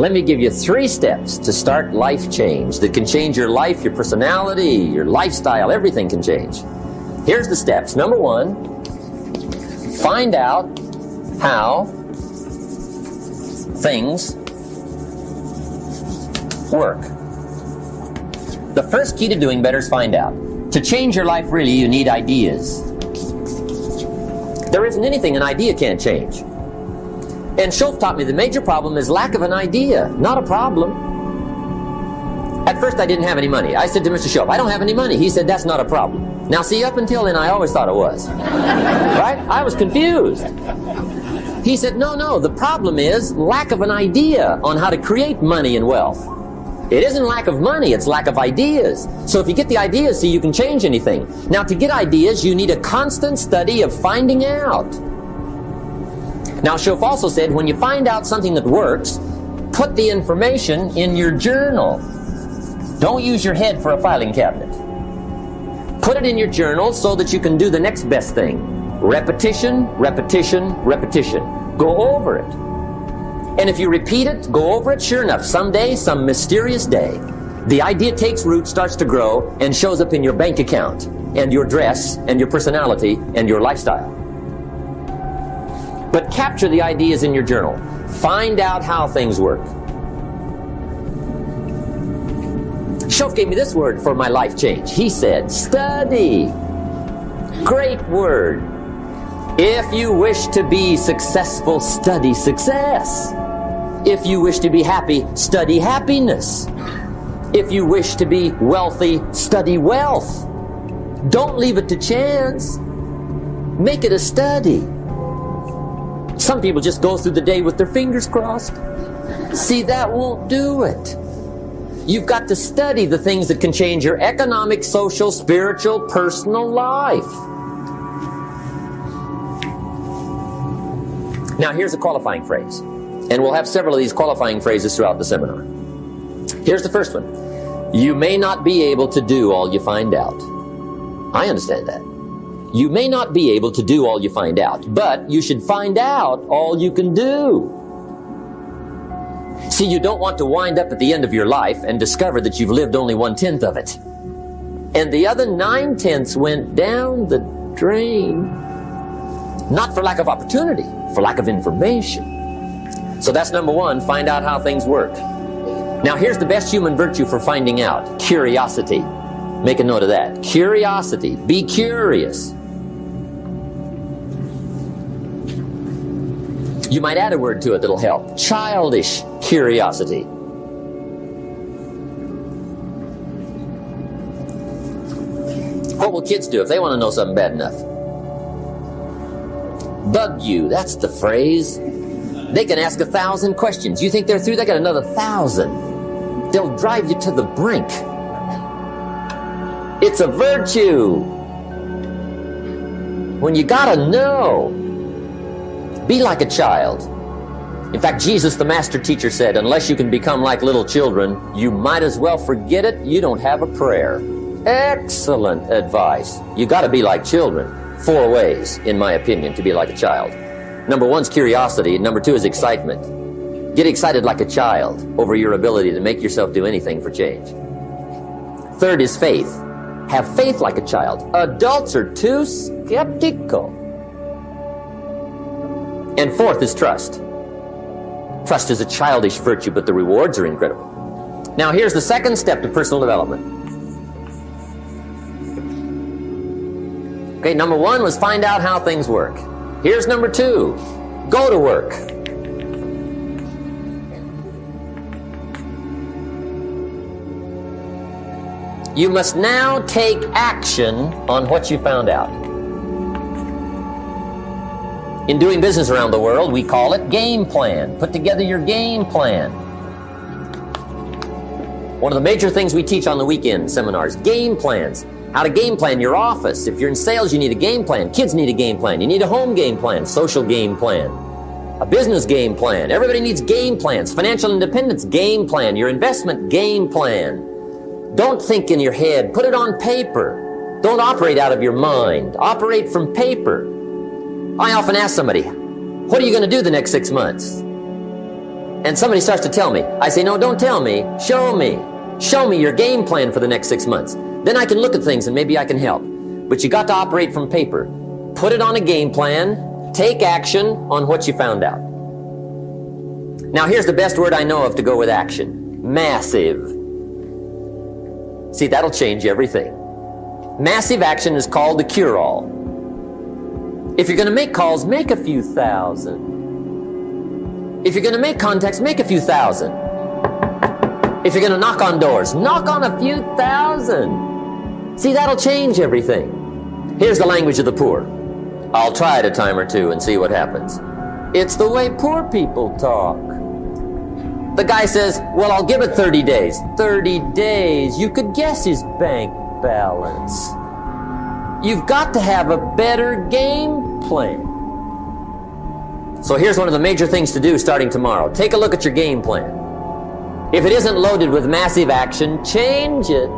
Let me give you 3 steps to start life change that can change your life, your personality, your lifestyle, everything can change. Here's the steps. Number 1, find out how things work. The first key to doing better is find out. To change your life, really, you need ideas. There isn't anything an idea can't change. And Schultz taught me the major problem is lack of an idea, not a problem. At first I didn't have any money. I said to Mr. Schultz, I don't have any money. He said, that's not a problem. Now see, up until then I always thought it was. Right? I was confused. He said, no, the problem is lack of an idea on how to create money and wealth. It isn't lack of money, it's lack of ideas. So if you get the ideas, see, you can change anything. Now to get ideas, you need a constant study of finding out. Now Schultz also said, when you find out something that works, put the information in your journal. Don't use your head for a filing cabinet. Put it in your journal so that you can do the next best thing. Repetition, repetition, repetition. Go over it. And if you repeat it, go over it, sure enough, someday, some mysterious day, the idea takes root, starts to grow, and shows up in your bank account, and your dress, and your personality, and your lifestyle. But capture the ideas in your journal. Find out how things work. Schultz gave me this word for my life change. He said, study. Great word. If you wish to be successful, study success. If you wish to be happy, study happiness. If you wish to be wealthy, study wealth. Don't leave it to chance. Make it a study. Some people just go through the day with their fingers crossed. See, that won't do it. You've got to study the things that can change your economic, social, spiritual, personal life. Now here's a qualifying phrase, and we'll have several of these qualifying phrases throughout the seminar. Here's the first one. You may not be able to do all you find out. I understand that. You may not be able to do all you find out, but you should find out all you can do. See, you don't want to wind up at the end of your life and discover that you've lived only 1/10 of it, and the other 9/10 went down the drain. Not for lack of opportunity, for lack of information. So that's number 1, find out how things work. Now here's the best human virtue for finding out, curiosity. Make a note of that. Curiosity. Be curious. You might add a word to it that'll help. Childish curiosity. What will kids do if they want to know something bad enough? Bug you, that's the phrase. They can ask 1,000 questions. You think they're through? They got another 1,000. They'll drive you to the brink. It's a virtue. When you gotta know, be like a child. In fact, Jesus, the master teacher, said, unless you can become like little children, you might as well forget it. You don't have a prayer. Excellent advice. You gotta be like children. 4 ways, in my opinion, to be like a child. Number 1 is curiosity. Number 2 is excitement. Get excited like a child over your ability to make yourself do anything for change. 3rd is faith. Have faith like a child. Adults are too skeptical. And 4th is trust. Trust is a childish virtue, but the rewards are incredible. Now here's the 2nd step to personal development. Okay, number 1 was find out how things work. Here's number 2. Go to work. You must now take action on what you found out. In doing business around the world, we call it game plan. Put together your game plan. One of the major things we teach on the weekend seminars, game plans. How to game plan your office. If you're in sales, you need a game plan. Kids need a game plan. You need a home game plan, social game plan, a business game plan. Everybody needs game plans. Financial independence, game plan. Your investment, game plan. Don't think in your head. Put it on paper. Don't operate out of your mind. Operate from paper. I often ask somebody, what are you going to do the next 6 months? and somebody starts to tell me, I say, no, don't tell me, show me. Show me your game plan for the next 6 months. Then I can look at things and maybe I can help. But you got to operate from paper. Put it on a game plan, take action on what you found out. Now here's the best word I know of to go with action. Massive. See, that'll change everything. Massive action is called the cure-all. If you're going to make calls, make a few thousand. If you're going to make contacts, make a few thousand. If you're going to knock on doors, knock on a few thousand. See, that'll change everything. Here's the language of the poor. I'll try it a time or two and see what happens. It's the way poor people talk. The guy says, well, I'll give it 30 days. 30 days. You could guess his bank balance. You've got to have a better game plan. So here's one of the major things to do starting tomorrow. Take a look at your game plan. If it isn't loaded with massive action, change it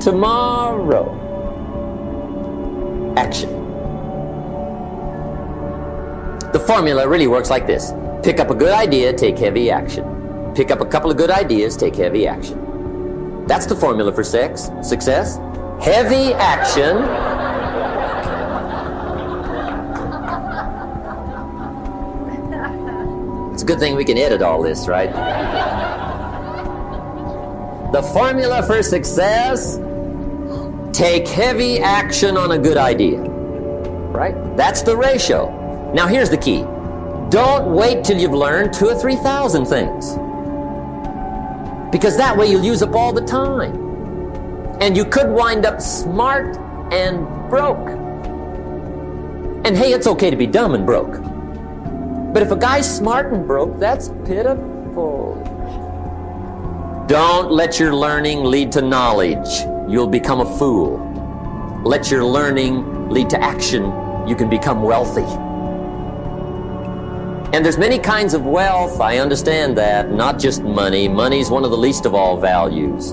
tomorrow. Action. The formula really works like this. Pick up a good idea, take heavy action. Pick up a couple of good ideas, take heavy action. That's the formula for success. Heavy action. It's a good thing we can edit all this, right? The formula for success, take heavy action on a good idea, right? That's the ratio. Now here's the key. Don't wait till you've learned 2,000 or 3,000 things. Because that way you'll use up all the time. And you could wind up smart and broke. And hey, it's okay to be dumb and broke. But if a guy's smart and broke, that's pitiful. Don't let your learning lead to knowledge. You'll become a fool. Let your learning lead to action. You can become wealthy. And there's many kinds of wealth, I understand that, not just money. Money's one of the least of all values.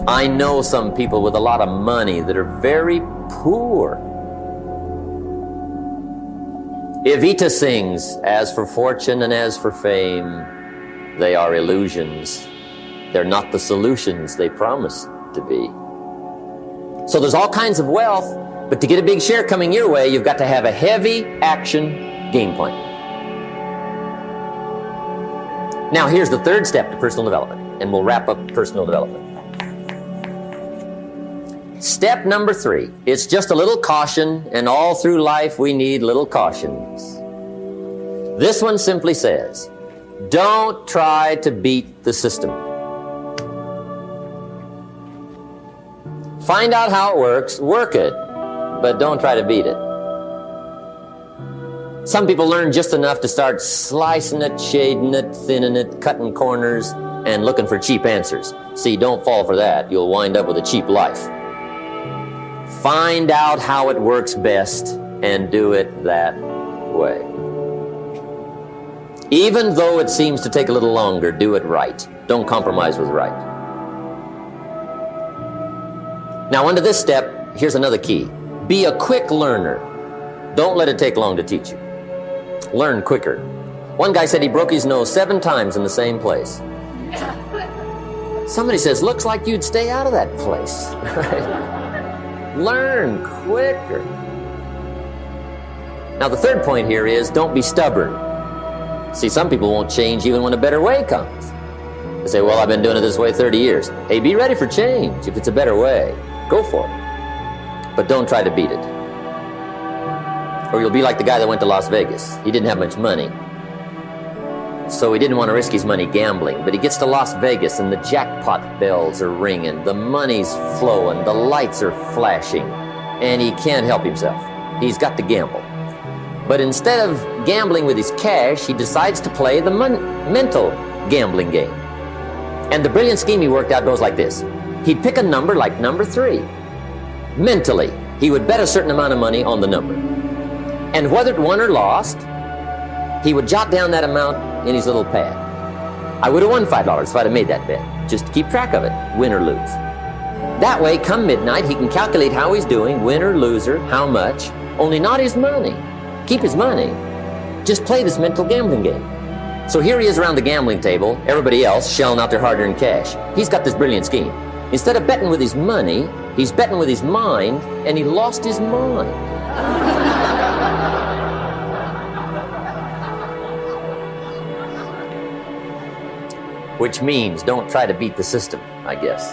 I know some people with a lot of money that are very poor. Evita sings, as for fortune and as for fame, they are illusions. They're not the solutions they promise to be. So there's all kinds of wealth, but to get a big share coming your way, you've got to have a heavy action game plan. Now here's the third step to personal development, and we'll wrap up personal development. Step number 3, it's just a little caution, and all through life we need little cautions. This one simply says, don't try to beat the system. Find out how it works, work it, but don't try to beat it. Some people learn just enough to start slicing it, shading it, thinning it, cutting corners, and looking for cheap answers. See, don't fall for that. You'll wind up with a cheap life. Find out how it works best and do it that way. Even though it seems to take a little longer, do it right. Don't compromise with right. Now, under this step, here's another key. Be a quick learner. Don't let it take long to teach you. Learn quicker. One guy said he broke his nose 7 times in the same place. Somebody says, looks like you'd stay out of that place. Learn quicker. Now the third point here is don't be stubborn. See, some people won't change even when a better way comes. They say, well, I've been doing it this way 30 years. Hey, be ready for change. If it's a better way, go for it. But don't try to beat it. Or you'll be like the guy that went to Las Vegas. He didn't have much money, so he didn't want to risk his money gambling. But he gets to Las Vegas and the jackpot bells are ringing, the money's flowing, the lights are flashing, and he can't help himself. He's got to gamble. But instead of gambling with his cash, he decides to play the mental gambling game. And the brilliant scheme he worked out goes like this. He'd pick a number like number 3. Mentally, he would bet a certain amount of money on the number. And whether it won or lost, he would jot down that amount in his little pad. I would have won $5 if I'd have made that bet. Just keep track of it, win or lose. That way, come midnight, he can calculate how he's doing, win or loser, how much, only not his money. Keep his money, Just play this mental gambling game. So here he is around the gambling table, everybody else shelling out their hard-earned cash. He's got this brilliant scheme. Instead of betting with his money, he's betting with his mind, and he lost his mind. Which means don't try to beat the system, I guess.